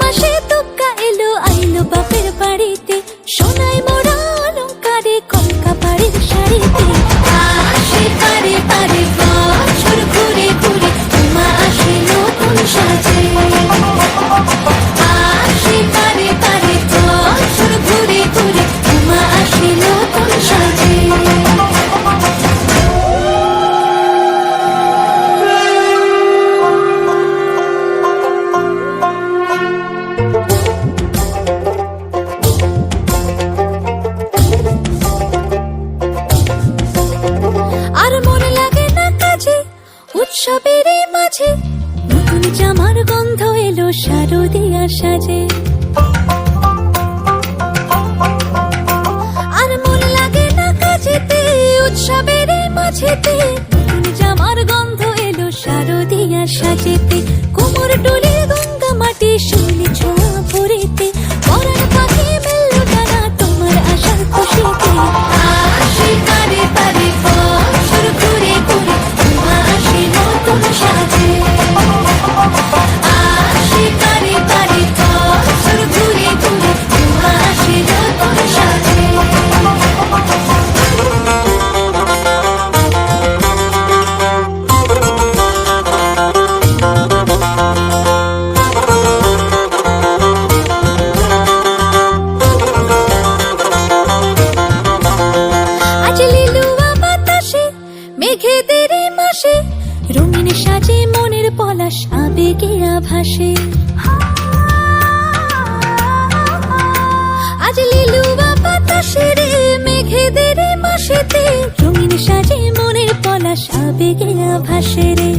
মাসে তুক্কা এলো আইলো বাপের বাড়িতে, সোনায় মোড়া অলংকারে কলকা বাড়ির শাড়িতে। আসে পারে পারে বছর ঘুরে ঘুরে, উমা আসে নতুন সাজে। আসে পারে পারে বছর ঘুরে ঘুরে, উমা আসে নতুন সাজে। আর মন লাগে না কাজে, উৎসবের মাঝে নতুন জামার গন্ধ এলো শারদিয়া সাজে। আর মন লাগে না কাজেতে, উৎসবের মাঝেতে নতুন জামার গন্ধ এলো শারদিয়া সাজেতে। কোমর ডোলে গঙ্গা মাটি শুনি ছোঁয়া ভরেতে, পরাণ পাখি মেললো ডানা তোমার আশার খুশিতে। আসে পারে পারে বছর ঘুরে ঘুরে, উমা আসে নতুন সাজে। আসে পারে পারে বছর ঘুরে ঘুরে, উমা আসে নতুন সাজে। আজ লিলুয়া বাতাসে মেঘেদের মাসে, রঙিন সাজে মনের পলাশ আবেগে আভাসে। আজ লিলুয়া বাতাসে রে মেঘেদের মাসেতে, রঙিন সাজে মনের পলাশ আবেগে আভাসে রে।